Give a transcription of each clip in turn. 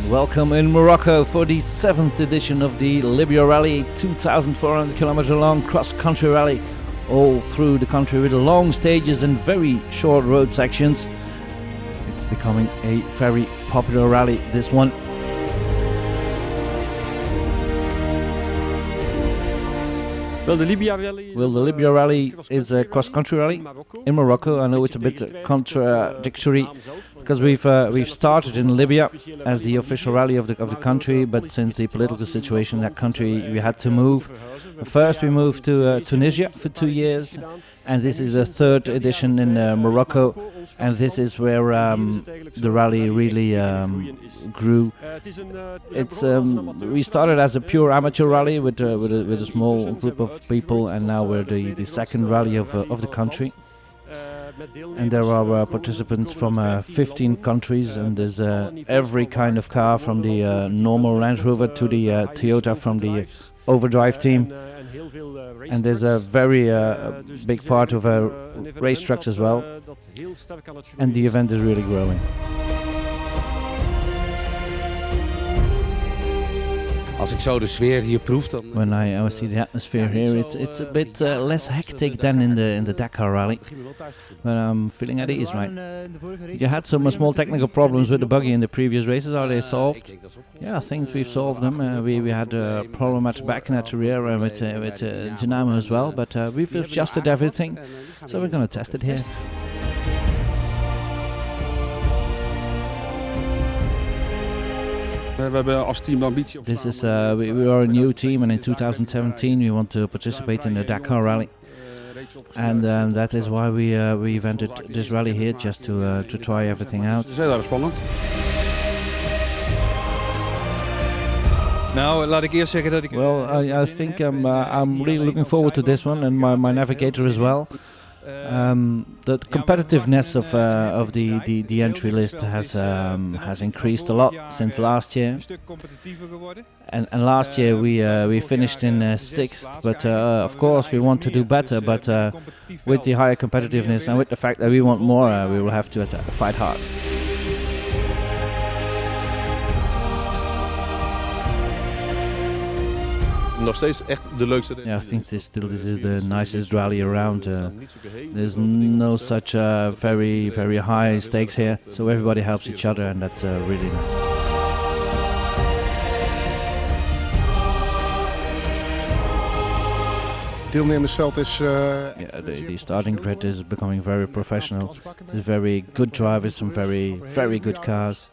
Welcome in Morocco for the 7th edition of the Libya Rally, 2,400 kilometers long cross-country rally all through the country with long stages and very short road sections. It's becoming a very popular rally, this one. Well, the Libya Rally is a cross-country rally in Morocco. I know it's a bit contradictory because we've started in Libya as the official rally of the country, but since the political situation in that country, we had to move. First, we moved to Tunisia for 2 years, and this is the 3rd edition in Morocco, and this is where the rally really grew. We started as a pure amateur rally with a small group of people, and now we're the second rally of the country. And there are participants from 15 countries, and there's every kind of car, from the normal Range Rover to the Toyota from the overdrive team. And there's a very big part of race trucks as well. And the event is really growing. Als ik zo de sfeer hier proef, dan... When I see the atmosphere here, it's a bit less hectic than in the Dakar rally, but I'm feeling at ease, right? You had some small technical problems with the buggy in the previous races. Are they solved? Yeah, I think we've solved them. We had a problem at the back and at the rear with Dynamo as well, but we've adjusted everything, so we're going to test it here. This is we are a new team, and in 2017 we want to participate in the Dakar rally, and that is why we invented this rally here, just to try everything out. Well, I think I'm really looking forward to this one, and my navigator as well. The competitiveness of the entry list has increased a lot since last year, and last year we finished in 6th, but of course we want to do better, but with the higher competitiveness and with the fact that we want more, we will have to fight hard. Yeah, I think this is the nicest rally around. There's no such very, very high stakes here, so everybody helps each other, and that's really nice. The starting grid is becoming very professional. There's very good drivers, some very, very good cars.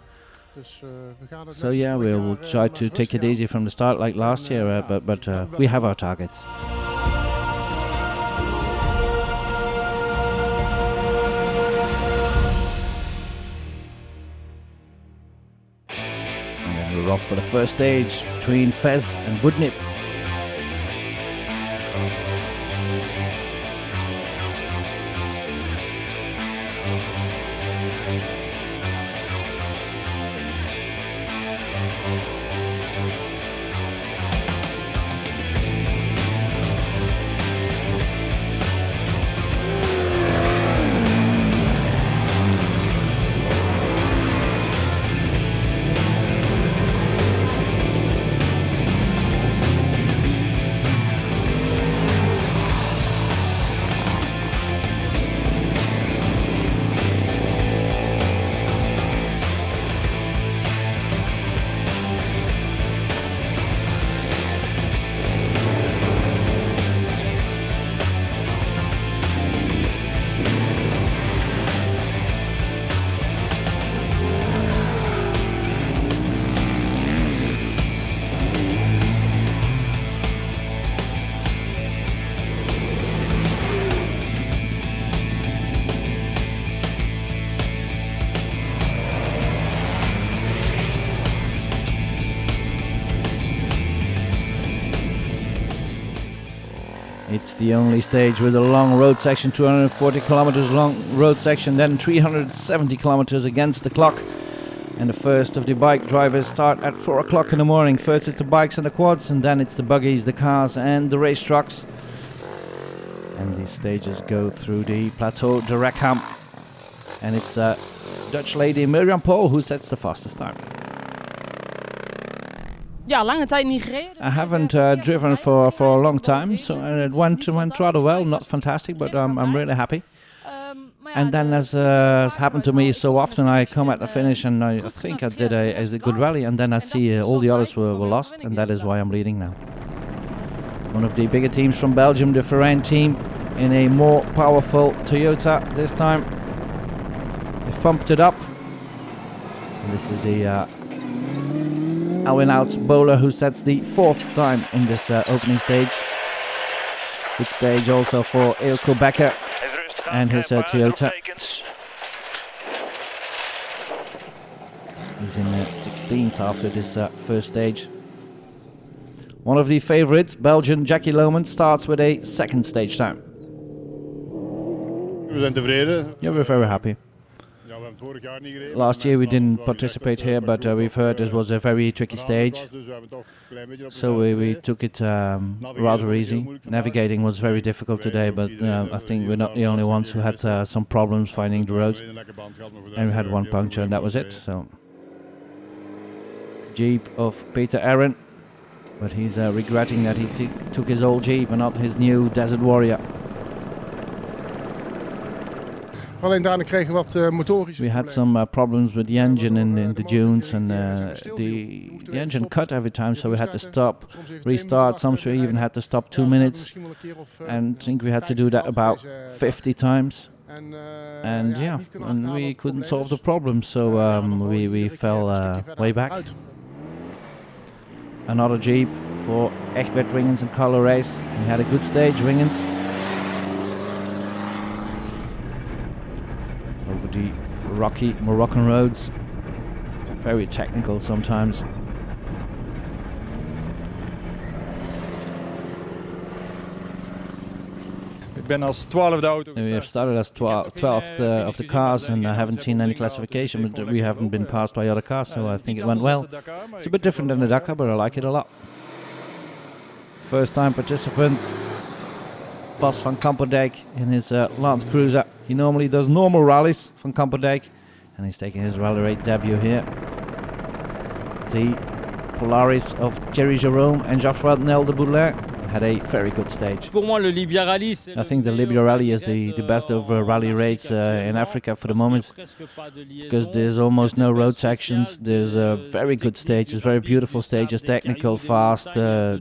So yeah, we'll try to take it easy from the start like last year, but we have our targets. And then we're off for the first stage between Fez and Budnip. It's the only stage with a long road section, 240 kilometers long road section, then 370 kilometers against the clock. And the first of the bike drivers start at 4 o'clock in the morning. First it's the bikes and the quads, and then it's the buggies, the cars and the race trucks. And these stages go through the Plateau de Rackham. And it's Dutch lady Mirjam Pohl who sets the fastest time. lange tijd niet gereden. I haven't driven for a long time, so it went rather well. Not fantastic, but I'm really happy. And then, as happened to me so often, I come at the finish and I think I did a good rally, and then I see all the others were lost, and that is why I'm leading now. One of the bigger teams from Belgium, the Ferrand team, in a more powerful Toyota this time. They've pumped it up. And this is the out bowler who sets the 4th time in this opening stage. Good stage also for Eelco Becker and his Toyota. He's in 16th after this first stage. One of the favorites, Belgian Jackie Lohman, starts with a 2nd stage time. We zijn tevreden. Yeah, we're very happy. Last year we didn't participate here, but we've heard it was a very tricky stage. So we took it rather easy. Navigating was very difficult today, but I think we're not the only ones who had some problems finding the road. And we had one puncture and that was it. So Jeep of Peter Aaron, but he's regretting that he took his old Jeep and not his new Desert Warrior. We had some problems with the engine in the dunes, and the engine cut every time, so we had to stop, restart. Some we even had to stop 2 minutes, and I think we had to do that about 50 times. And yeah, and we couldn't solve the problem, so we fell way back. Another Jeep for Egbert Wingens and Carlo Reis. We had a good stage, Wingens. Over the rocky Moroccan roads. Very technical sometimes. Ik ben als 12e auto We have started as 12th of the cars, and I haven't seen any classification, but we haven't been passed by other cars, so I think it went well. It's a bit different than the Dakar, but I like it a lot. First time participant, Bas van Kamperdijk in his Land Cruiser. He normally does normal rallies, Van Kamperdijk, and he's taking his rally raid debut here. The Polaris of Thierry Jerome and Geoffroy Nel de Boulin had a very good stage. I think the Libya Rally is the best of rally raids in Africa for the moment, because there's almost no road sections. There's a very good stages, very beautiful stages, technical, fast,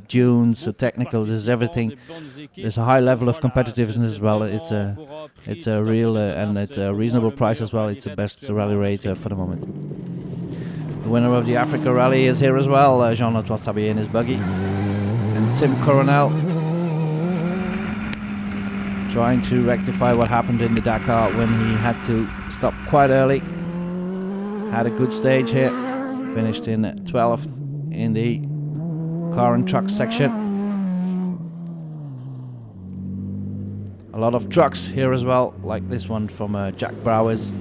dunes, technical. There's everything. There's a high level of competitiveness as well. It's a real and it's a reasonable price as well. It's the best rally raid for the moment. The winner of the Africa Rally is here as well, Jean-Antoine Sabier in his buggy. And Tim Coronel trying to rectify what happened in the Dakar when he had to stop quite early. Had a good stage here. Finished in 12th in the car and truck section. A lot of trucks here as well, like this one from Jack Brouwers.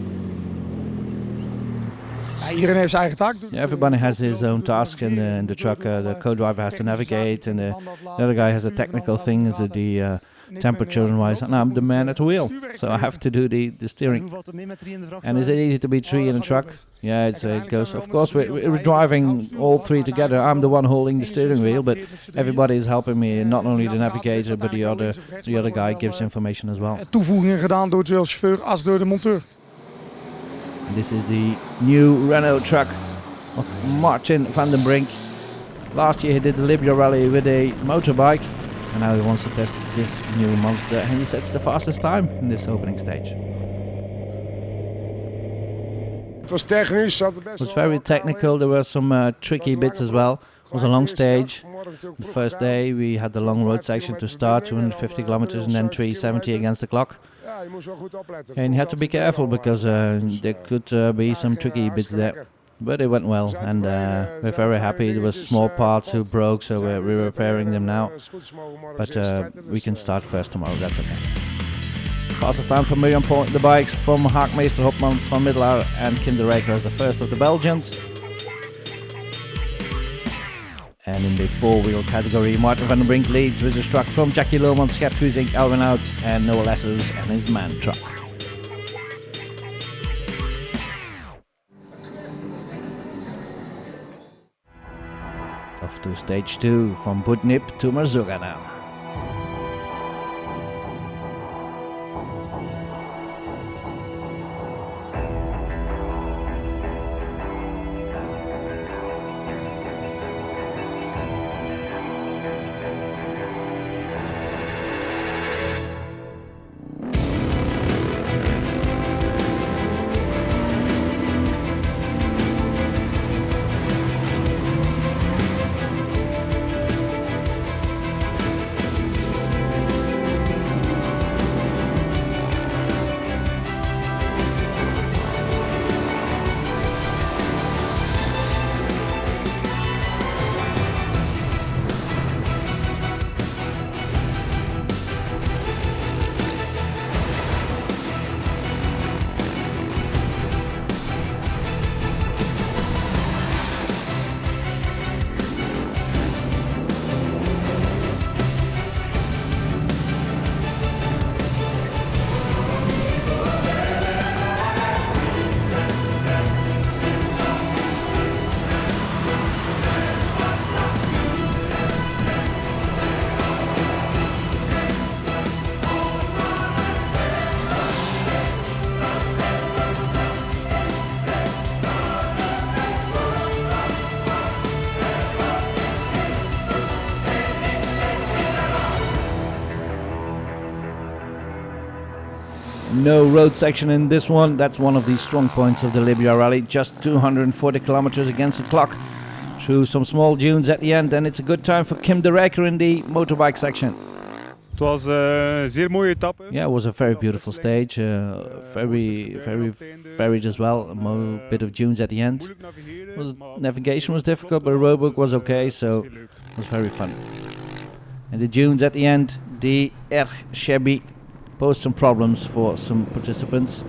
Iedereen heeft zijn eigen taak. Yeah, everybody has his own tasks in the truck. The co-driver has to navigate, and the other guy has a technical thing, the temperature and wise. And I'm the man at the wheel, so I have to do the steering. And is it easy to be three in a truck? Yeah, it goes. Of course, we're driving all three together. I'm the one holding the steering wheel, but everybody is helping me. Not only the navigator, but the other guy gives information as well. Toevoegingen gedaan door zowel de chauffeur als door de monteur. This is the new Renault truck of Martin van den Brink. Last year he did the Libya Rally with a motorbike, and now he wants to test this new monster, and he sets the fastest time in this opening stage. It was very technical. There were some tricky bits as well. It was a long stage. The first day we had the long road section to start, 250 kilometers, and then 370 against the clock. And you had to be careful because there could be some tricky bits there. But it went well, and we're very happy. There were small parts who broke, so we're repairing them now. But we can start first tomorrow, that's okay. Fastest time for Miriam Point, the bikes from Haakmeester, Hopmans, Van Middelaar and Kinderreker as the first of the Belgians. And in the four-wheel category, Martin van den Brink leads with his truck from Jackie Lohman, Schep Fusink, Elwin Out and Noah Lessers and his man truck. A Off to stage 2 from Budnip to Marzuga now. No road section in this one. That's one of the strong points of the Libya Rally. Just 240 kilometers against the clock through some small dunes at the end, and it's a good time for Kim de Rijker in the motorbike section. Het was een zeer mooie etappe. Yeah, it was a very beautiful stage. Very varied as well. A bit of dunes at the end. Navigation was difficult, but the roadbook was okay, so it was very fun. And the dunes at the end, the erg shabby, posed some problems for some participants.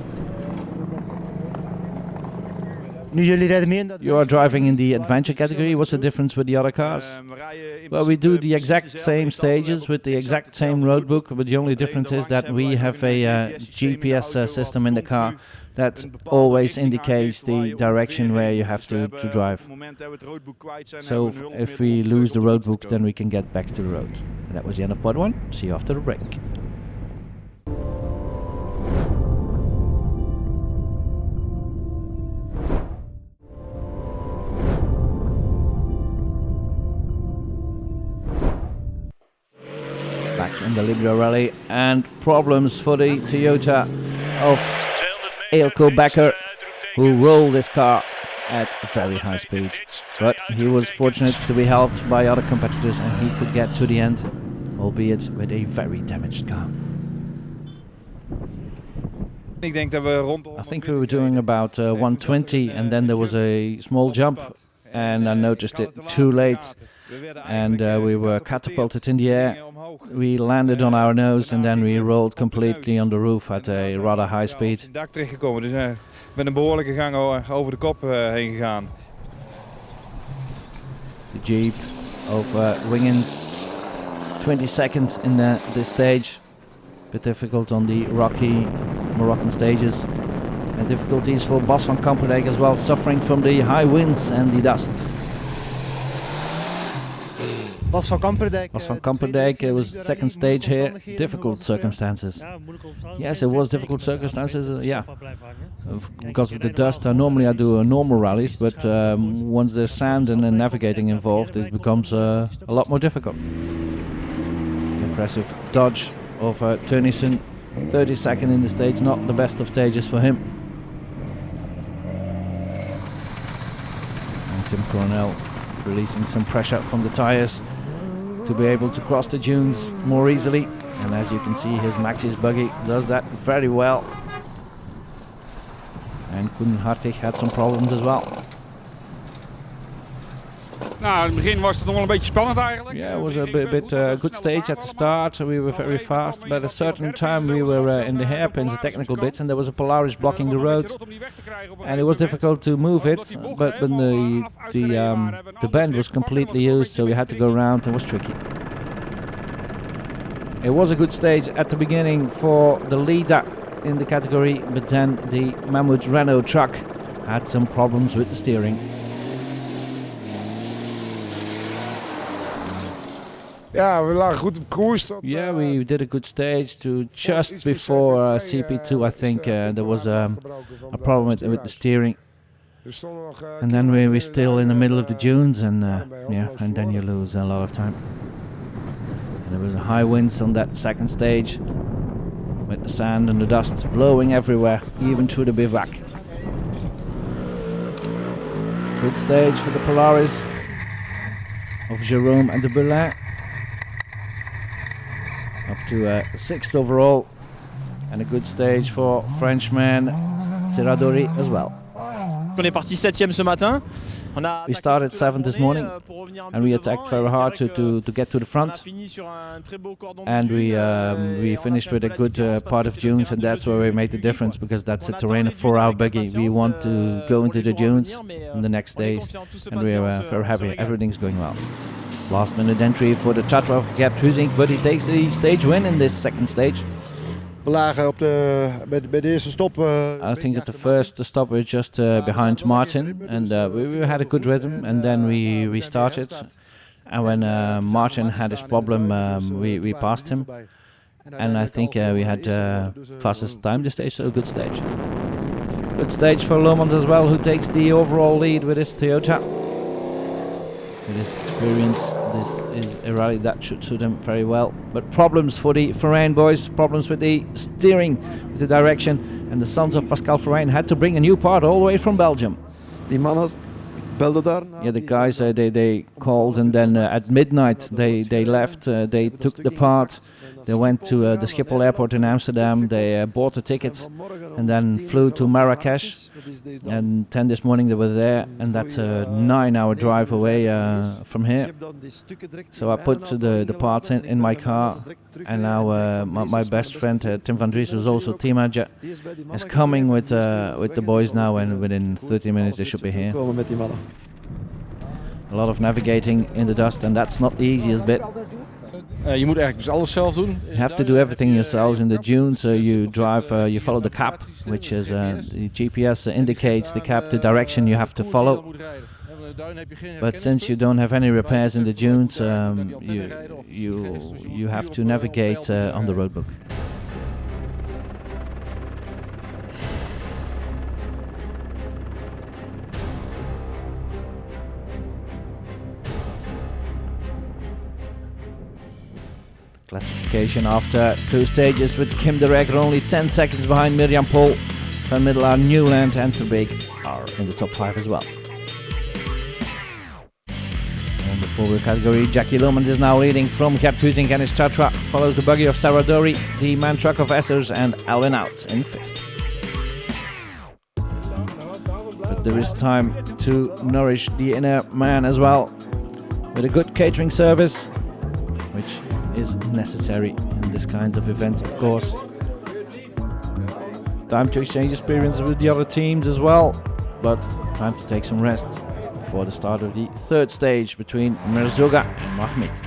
You are driving in the adventure category. What's the difference with the other cars? Well, we do the exact same stages with the exact same roadbook, but the only difference is that we have a GPS system in the car that always indicates the direction where you have to drive. So if we lose the roadbook, then we can get back to the road. And that was the end of part 1. See you after the break. In the Libya Rally, and problems for the Toyota of Eelco Becker, who rolled this car at a very high speed. But he was fortunate to be helped by other competitors, and he could get to the end, albeit with a very damaged car. I think we were doing about 120, and then there was a small jump, and I noticed it too late. And we were catapulted in the air. We landed on our nose and then we rolled completely on the roof at a rather high speed. Met een behoorlijke gang over de kop heen gegaan. The Jeep of Wingens, 22nd in this stage. Bit difficult on the rocky Moroccan stages. And difficulties for Bas van Kamperdijk as well, suffering from the high winds and the dust. Bas van Kamperdijk, it was second stage here. Difficult circumstances. Yes, it was difficult circumstances, yeah. Because of the dust, normally I do normal rallies, but once there's sand and navigating involved, it becomes a lot more difficult. Impressive dodge of Tunisia, 32nd in the stage, not the best of stages for him. And Tim Coronel releasing some pressure from the tires to be able to cross the dunes more easily, and as you can see, his Maxis buggy does that very well. And Koen Hartig had some problems as well. Nou, in het begin was het nog wel een beetje spannend eigenlijk. Yeah, it was a bit good stage at the start. We were very fast, but at a certain time we were in the hairpins, the technical bits, and there was a Polaris blocking the road, and it was difficult to move it. But when the bend was completely used, so we had to go around. It was tricky. It was a good stage at the beginning for the leader in the category, but then the Mahmoud Renault truck had some problems with the steering. Ja, we lagen goed op koers. Yeah, we did a good stage to just before CP2. I think there was a problem with the steering. And then we're still in the middle of the dunes, and and then you lose a lot of time. And there was a high winds on that second stage, with the sand and the dust blowing everywhere, even through the bivouac. Good stage for the Polaris of Jérôme and de Boulin. Up to 6th overall, and a good stage for Frenchman Serradori as well. On est parti 7e ce matin. We started 7th this morning, and we attacked very hard to get to the front. And we finished with a good part of dunes, and that's where we made the difference, because that's the terrain of 4-hour buggy. We want to go into the dunes in the next days, and we are very happy. Everything's going well. Last minute entry for the Chatra of Gert Duson, but he takes the stage win in this second stage. We lagen op bij de eerste stop. I think at the first stop we were just behind Martin, and we had a good rhythm, and then we restarted. And when Martin had his problem, we passed him. And I think we had fastest time this stage, so a good stage. Good stage for Lomans as well, who takes the overall lead with his Toyota. With his experience, this is a rally that should suit him very well. But problems for the Ferrain boys, problems with the steering, with the direction, and the sons of Pascal Ferrain had to bring a new part all the way from Belgium. Die mannen belden daar. Yeah, the guys they called, and then at midnight they left. They took the part. They went to the Schiphol airport in Amsterdam. They bought the tickets and then flew to Marrakesh. And 10 this morning they were there, and that's a 9-hour drive away from here. So I put the parts in my car, and now my best friend Tim van Dries, who's also team manager, is coming with the boys now, and within 30 minutes they should be here. A lot of navigating in the dust, and that's not the easiest bit. Je moet eigenlijk dus alles zelf doen. You have to do everything yourselves in the dunes. You drive, you follow the cap, which is the GPS indicates the cap, the direction you have to follow. But since you don't have any repairs in the dunes, you have to navigate on the roadbook. Classification after 2 stages, with Kim de Rijker only 10 seconds behind Mirjam Pol. Van Middelaar, Newland and Terbeek are in the top 5 as well. In the 4-wheel category, Jackie Lomans is now leading from Gert Duson and his Chatra. Follows the buggy of Serradori, the man truck of Essers, and Alwin Out in 5th. But there is time to nourish the inner man as well, with a good catering service, which is necessary in this kind of event, of course. Time to exchange experience with the other teams as well, but time to take some rest before the start of the 3rd stage between Merzouga and Mahmit.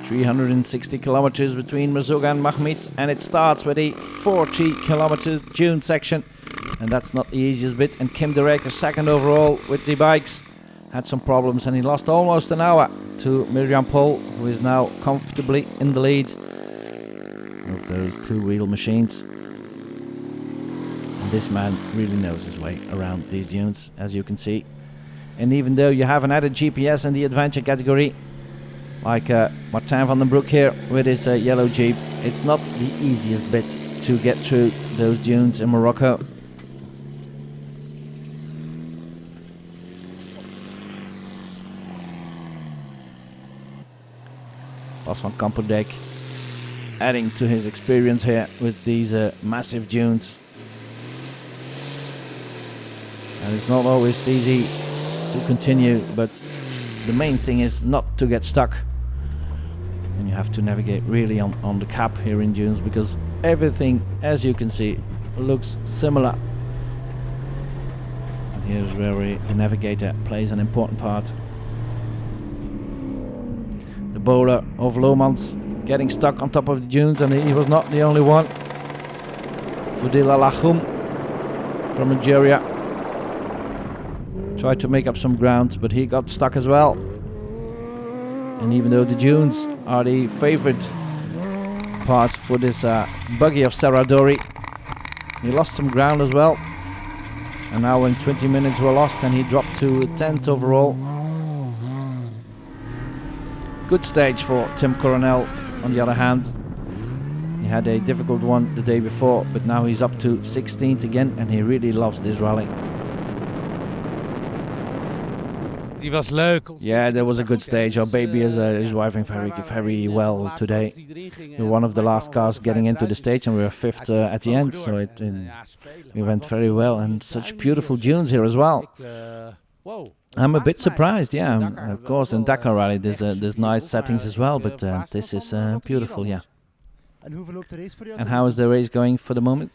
360 kilometers between Merzouga and Mahmit, and it starts with a 40 kilometers dune section, and that's not the easiest bit. And Kim de Rijker, 2nd overall with the bikes, had some problems, and he lost almost an hour to Mirjam Pol, who is now comfortably in the lead of those 2-wheel machines. And this man really knows his way around these dunes, as you can see. And even though you have an added GPS in the adventure category, like Martin van den Broek here with his yellow Jeep, it's not the easiest bit to get through those dunes in Morocco. Bas van Kamperdijk adding to his experience here with these massive dunes. And it's not always easy to continue, but the main thing is not to get stuck. And you have to navigate really on the cap here in dunes, because everything, as you can see, looks similar. And here's where the navigator plays an important part. The bowler of Lomans getting stuck on top of the dunes, and he was not the only one. Fudil Al-Achoum from Algeria tried to make up some ground, but he got stuck as well. And even though the dunes are the favorite part for this buggy of Serradori, he lost some ground as well. And now when 20 minutes were lost, and he dropped to 10th overall. Good stage for Tim Coronel on the other hand. He had a difficult one the day before, but now he's up to 16th again, and he really loves this rally. Yeah, that was a good stage. Our baby is driving very well today. We were one of the last cars getting into the stage, and we were 5th at the end, so we went very well, and such beautiful dunes here as well. I'm a bit surprised, yeah. Of course, in Dakar Rally there's nice settings as well, but this is beautiful, yeah. And how is the race going for the moment?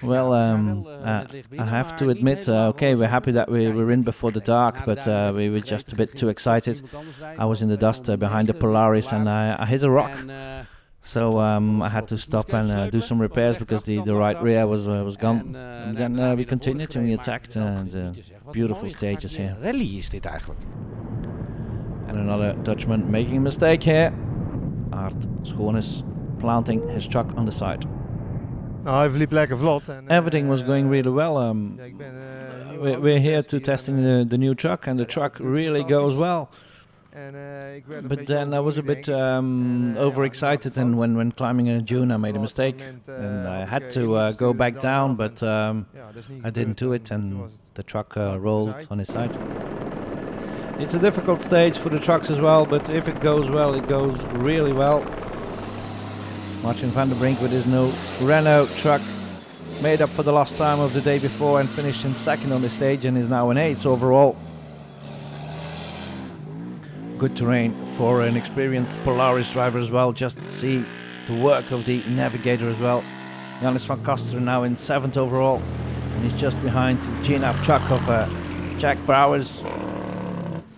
Well, I have to admit, okay, we're happy that we were in before the dark, but we were just a bit too excited. I was in the dust behind the Polaris, and I hit a rock. So I had to stop and do some repairs, because the right rear was gone. And then we continued and we attacked, and beautiful stages here. And another Dutchman making a mistake here. Art Schoones planting his truck on the side. Everything was going really well. We're here to testing the new truck, and the truck really goes well. But then I was a bit overexcited, and when climbing a dune I made a mistake, and I had to go back down, but I didn't do it, and the truck rolled on his side. It's a difficult stage for the trucks as well, but if it goes well, it goes really well. Martin van der Brink with his new Renault truck made up for the lost time of the day before, and finished in 2nd on the stage, and is now in 8th overall. Good terrain for an experienced Polaris driver as well. Just see the work of the navigator as well. Jannis van Kasteren now in 7th overall, and he's just behind the GNAV truck of Jack Brouwers,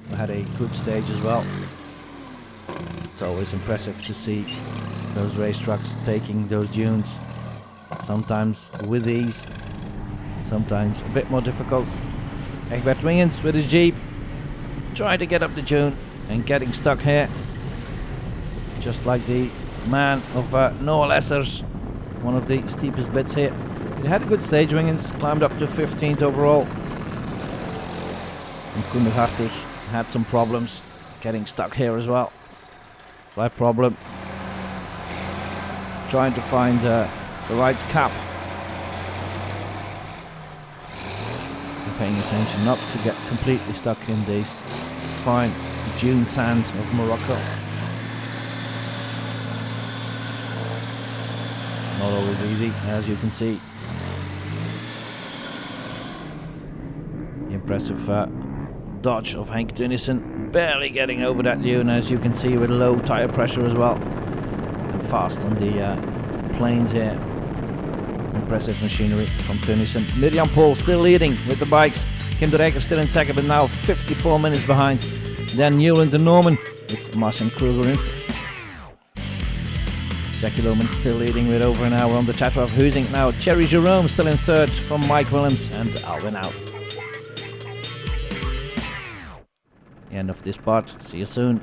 who had a good stage as well. It's always impressive to see those race trucks taking those dunes, sometimes with ease, sometimes a bit more difficult. Egbert Wingens with his Jeep trying to get up the dune and getting stuck here, just like the man of Noah Lessers, one of the steepest bits here. He had a good stage. Wingens climbed up to 15th overall, and Koen de Hartig had some problems getting stuck here as well. Slight problem trying to find the right cap, and paying attention not to get completely stuck in this fine dune sand of Morocco. Not always easy, as you can see. The impressive dodge of Henk Duson, barely getting over that dune, as you can see, with low tire pressure as well, and fast on the planes here. Impressive machinery from Duson. Mirjam Pohl still leading with the bikes. Kim de Rijker still in 2nd, but now 54 minutes behind. Then Newland and Norman with Marcin Kruger in 5th. Jackie Lohman still leading with over an hour on the chatter of Huizing. Now Thierry Jerome still in 3rd from Mike Willems, and Alwin out. The end of this part. See you soon.